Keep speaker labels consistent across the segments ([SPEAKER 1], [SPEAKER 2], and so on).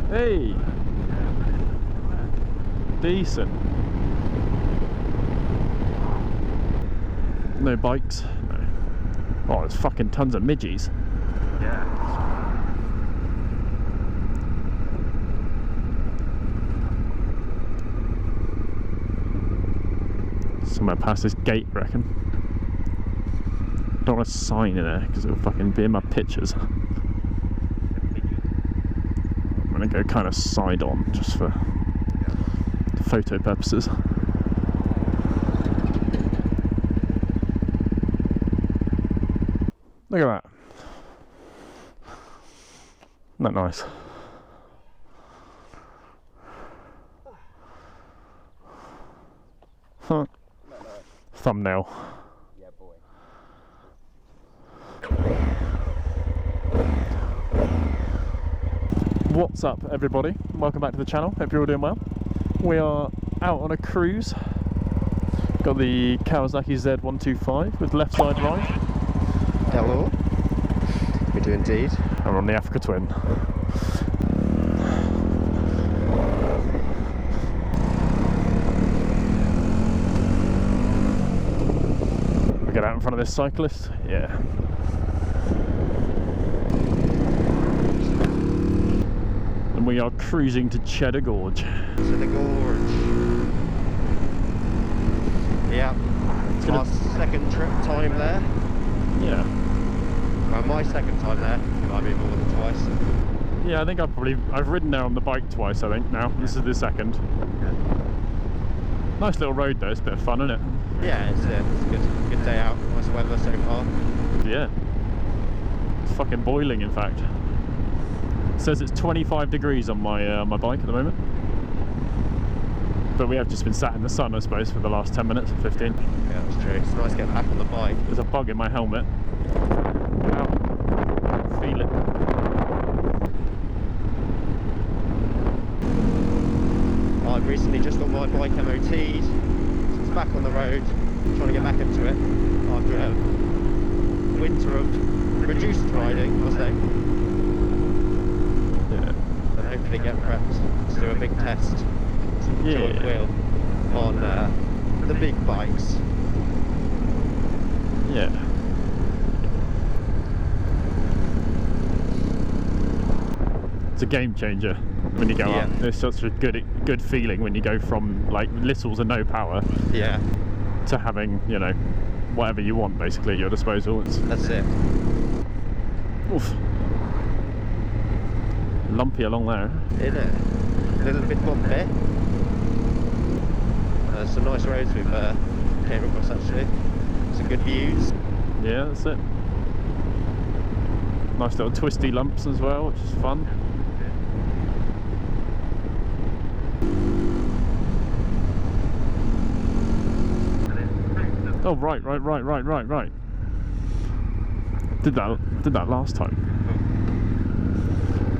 [SPEAKER 1] Hey! Decent. No bikes? No. Oh, there's fucking tons of midgies.
[SPEAKER 2] Yeah.
[SPEAKER 1] Somewhere past this gate, I reckon. Don't want a sign in there because it'll fucking be in my pictures. I'm gonna go kind of side on just for photo purposes. Look at that. Isn't that nice? Huh. Thumbnail.
[SPEAKER 2] Yeah, boy.
[SPEAKER 1] What's up, everybody? Welcome back to the channel. Hope you're all doing well. We are out on a cruise. Got the Kawasaki Z125 with left side ride.
[SPEAKER 2] Hello. We do indeed.
[SPEAKER 1] And we're on the AfricaTwin. We get out in front of this cyclist. Yeah. And we are cruising to Cheddar Gorge.
[SPEAKER 2] To the Gorge. Yeah. It's our second trip time there.
[SPEAKER 1] Yeah.
[SPEAKER 2] Well, my second time there. It might be more than twice.
[SPEAKER 1] Yeah, I think I've ridden there on the bike twice, I think, now. This is the second.
[SPEAKER 2] Yeah.
[SPEAKER 1] Nice little road though, it's a bit of fun, isn't it?
[SPEAKER 2] Yeah, it's a good day out. Nice weather so far.
[SPEAKER 1] Yeah. It's fucking boiling, in fact. It says it's 25 degrees on my my bike at the moment. But we have just been sat in the sun, I suppose, for the last 10 minutes or 15.
[SPEAKER 2] Yeah, that's true. It's nice to get back on the bike.
[SPEAKER 1] There's a bug in my helmet. Ow. Feel it.
[SPEAKER 2] I've recently just got my bike MOT'd. So it's back on the road. Trying to get back into it after a winter of reduced riding, I'll say.
[SPEAKER 1] Yeah.
[SPEAKER 2] And hopefully get prepped to do a big test.
[SPEAKER 1] Yeah.
[SPEAKER 2] Wheel on the big bikes.
[SPEAKER 1] Yeah. It's a game changer when you go up. It's such a good feeling when you go from like little to no power
[SPEAKER 2] Yeah.
[SPEAKER 1] to having, you know, whatever you want basically at your disposal.
[SPEAKER 2] That's it.
[SPEAKER 1] Oof. Lumpy along there.
[SPEAKER 2] Isn't it? A little bit bumpy. Some nice roads we've came across actually. Some good views.
[SPEAKER 1] Yeah, that's it. Nice little twisty lumps as well, which is fun. Oh right. Did that last time.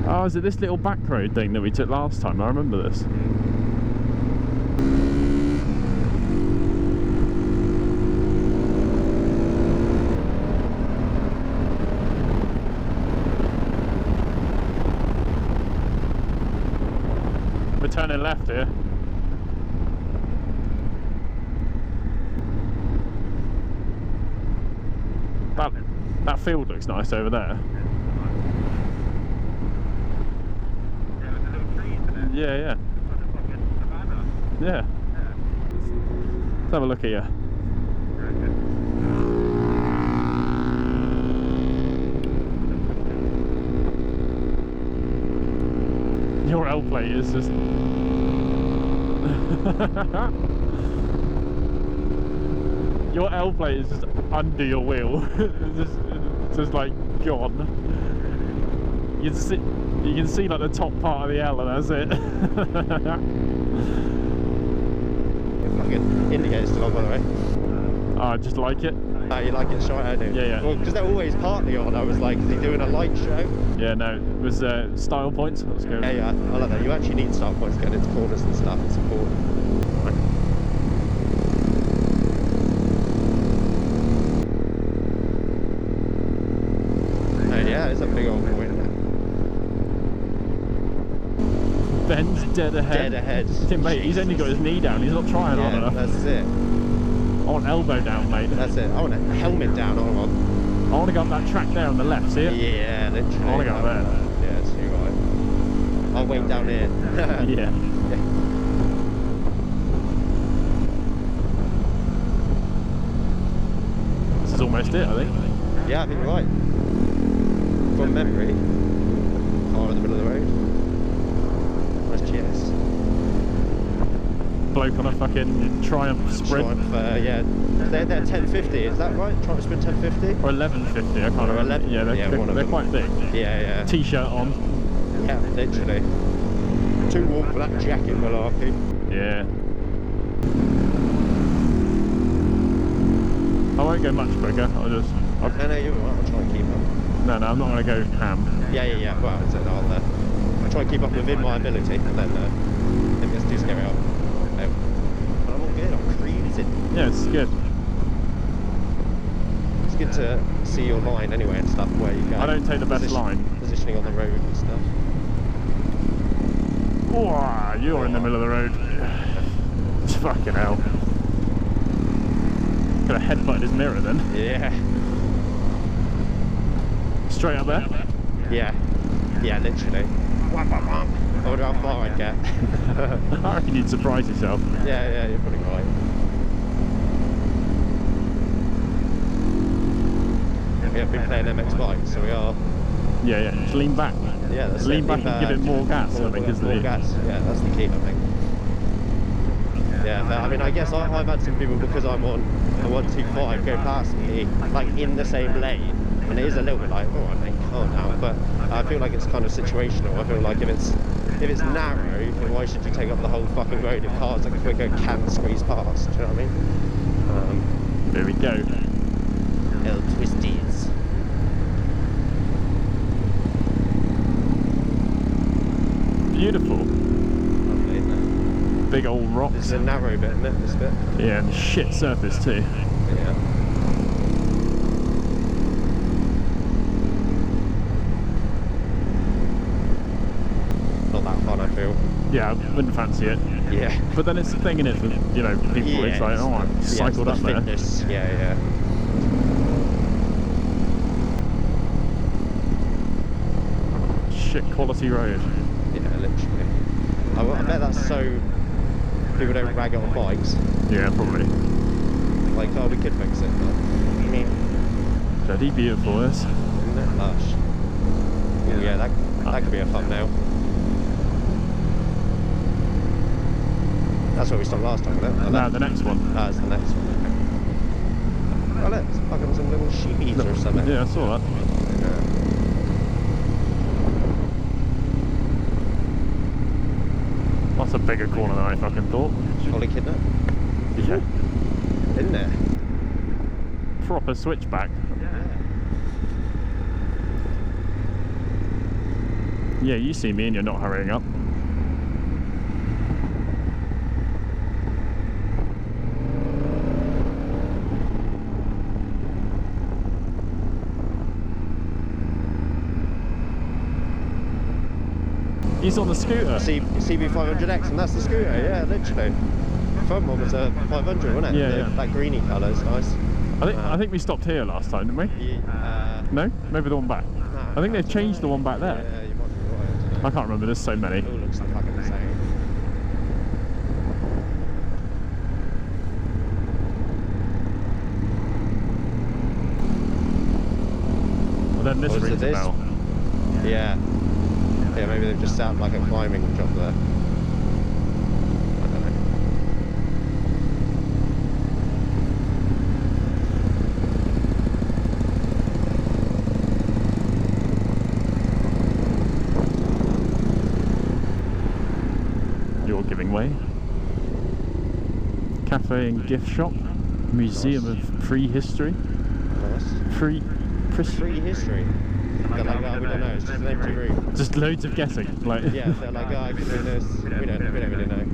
[SPEAKER 1] Oh, is it this little back road thing that we took last time? I remember this. We're turning left here. That field looks nice over there. Yeah. Yeah. Let's have a look at you. Your L plate is just your L plate is just under your wheel. it's just like gone. You can see like the top part of the L and that's it.
[SPEAKER 2] Fucking indicator's still on, by the way.
[SPEAKER 1] I just like it.
[SPEAKER 2] Oh, you like it short, I do.
[SPEAKER 1] Yeah.
[SPEAKER 2] Well, because they're always partly on. I was like, is he doing a light show?
[SPEAKER 1] Yeah, no, it was style points. Let's go.
[SPEAKER 2] Yeah, I like that. You actually need style points going into corners and stuff. It's important. Yeah, it's a big old point, isn't it?
[SPEAKER 1] Ben's dead ahead.
[SPEAKER 2] Dead ahead.
[SPEAKER 1] Tim, mate, he's only got his knee down. He's not trying hard enough.
[SPEAKER 2] That's it.
[SPEAKER 1] I want elbow down, mate.
[SPEAKER 2] That's it. I want a helmet down. I
[SPEAKER 1] want to go up that track there on the left, see it?
[SPEAKER 2] Yeah, literally.
[SPEAKER 1] I want to go up there.
[SPEAKER 2] Yeah, see right. I'll wait down here.
[SPEAKER 1] Yeah. This is almost it, I think.
[SPEAKER 2] Yeah, I think you're right. From memory, car in the middle of the road. Nice GS.
[SPEAKER 1] Bloke on a fucking Triumph Sprint.
[SPEAKER 2] Triumph, yeah. They're 1050, is that right? Triumph Sprint 1050?
[SPEAKER 1] Or 1150, I can't remember.
[SPEAKER 2] 11?
[SPEAKER 1] Yeah, they're quite big.
[SPEAKER 2] Yeah.
[SPEAKER 1] T-shirt on.
[SPEAKER 2] Yeah, literally. Too warm for that jacket, malarkey.
[SPEAKER 1] Yeah. I won't go much quicker.
[SPEAKER 2] No, you're right. I'll try and keep up.
[SPEAKER 1] No, I'm not going to go ham.
[SPEAKER 2] Yeah. Well, I'll try and keep up within my ability, and then if it gets too scary, I'll. But I'm all good. I'm cruising.
[SPEAKER 1] Yeah, it's good.
[SPEAKER 2] It's good to see your line anyway and stuff where you go.
[SPEAKER 1] I don't take the best line.
[SPEAKER 2] Positioning on the road and stuff.
[SPEAKER 1] Oh, you're in the middle of the road. It's fucking hell. Could have headbutted his mirror then.
[SPEAKER 2] Yeah.
[SPEAKER 1] Straight up there?
[SPEAKER 2] Yeah, literally. I wonder how far I'd get.
[SPEAKER 1] I reckon you'd surprise yourself.
[SPEAKER 2] Yeah, you're probably right. We have been playing MX bikes, so we are.
[SPEAKER 1] Yeah, just lean back.
[SPEAKER 2] Yeah, that's
[SPEAKER 1] lean back and give it more gas, I think, isn't it?
[SPEAKER 2] More gas, yeah, that's the key, I think. Yeah, but, I mean, I guess I've had some people, because I'm on a 125, go past me, like, in the same lane, and it is a little bit like, oh, mate, calm down, but I feel like it's kind of situational. I feel like if it's narrow, then why should you take up the whole fucking road if cars like quicker can squeeze past, do you know what I mean?
[SPEAKER 1] There we go.
[SPEAKER 2] Little twisties.
[SPEAKER 1] Beautiful.
[SPEAKER 2] Lovely, isn't it?
[SPEAKER 1] Big old rocks.
[SPEAKER 2] This is a narrow bit, isn't it, this bit?
[SPEAKER 1] Yeah, and shit surface too.
[SPEAKER 2] Yeah. Not that fun, I feel.
[SPEAKER 1] Yeah, I wouldn't fancy it.
[SPEAKER 2] Yeah.
[SPEAKER 1] But then it's the thing in it with, you know, people,
[SPEAKER 2] Yeah,
[SPEAKER 1] it's like, oh, I cycled up there.
[SPEAKER 2] Fitness. Yeah.
[SPEAKER 1] Shit quality road.
[SPEAKER 2] Yeah, literally. I bet that's so people don't rag it on bikes.
[SPEAKER 1] Yeah, probably.
[SPEAKER 2] Like, oh, we could fix it, but I mean,
[SPEAKER 1] Bloody beautiful, this.
[SPEAKER 2] isn't it lush? Oh yeah, that could be a thumbnail. That's where we stopped last time, isn't it?
[SPEAKER 1] No, the next one.
[SPEAKER 2] That's the next one. Oh, look, it's fucking some little sheepies or something.
[SPEAKER 1] Yeah, I saw that.
[SPEAKER 2] Yeah.
[SPEAKER 1] That's a bigger corner than I fucking thought.
[SPEAKER 2] Ollie Kidnap,
[SPEAKER 1] Yeah.
[SPEAKER 2] isn't it?
[SPEAKER 1] Proper switchback. Yeah, you see me and you're not hurrying up. He's on the scooter.
[SPEAKER 2] CB500X, and that's the scooter, yeah, literally. The front one was a 500, wasn't it?
[SPEAKER 1] Yeah.
[SPEAKER 2] That greeny colour is nice.
[SPEAKER 1] I think we stopped here last time, didn't we?
[SPEAKER 2] Yeah,
[SPEAKER 1] No? Maybe the one back.
[SPEAKER 2] no,
[SPEAKER 1] I think they've changed the one back there.
[SPEAKER 2] Yeah, you might be right.
[SPEAKER 1] I can't remember, there's so many.
[SPEAKER 2] It all looks like fucking the same.
[SPEAKER 1] Well, then this
[SPEAKER 2] Or is it
[SPEAKER 1] rings a
[SPEAKER 2] this?
[SPEAKER 1] bell.
[SPEAKER 2] Yeah. Yeah, maybe they've just set up like a climbing job there. I don't know.
[SPEAKER 1] You're giving way. Cafe and gift shop. Museum of Prehistory.
[SPEAKER 2] Nice.
[SPEAKER 1] Free
[SPEAKER 2] History. They're like, oh, we don't know, it's just an empty room.
[SPEAKER 1] Just loads of guessing. Like
[SPEAKER 2] Yeah, they're like, oh, I could do this. We don't really know.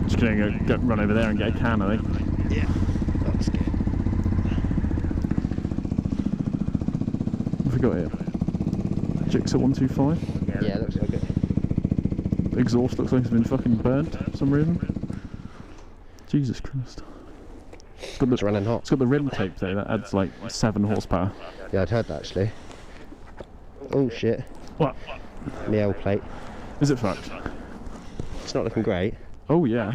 [SPEAKER 1] just gonna go run over there and get a can, I think.
[SPEAKER 2] Yeah. That's good.
[SPEAKER 1] What have we got here? Jigsaw 125.
[SPEAKER 2] Yeah, looks like it.
[SPEAKER 1] exhaust looks like it's been fucking burnt for some reason. Jesus Christ.
[SPEAKER 2] It's running hot.
[SPEAKER 1] It's got the rim tape though, that adds like 7 horsepower.
[SPEAKER 2] Yeah, I'd heard that actually. Oh shit.
[SPEAKER 1] What?
[SPEAKER 2] The L plate.
[SPEAKER 1] Is it fucked?
[SPEAKER 2] It's not looking great.
[SPEAKER 1] Oh yeah.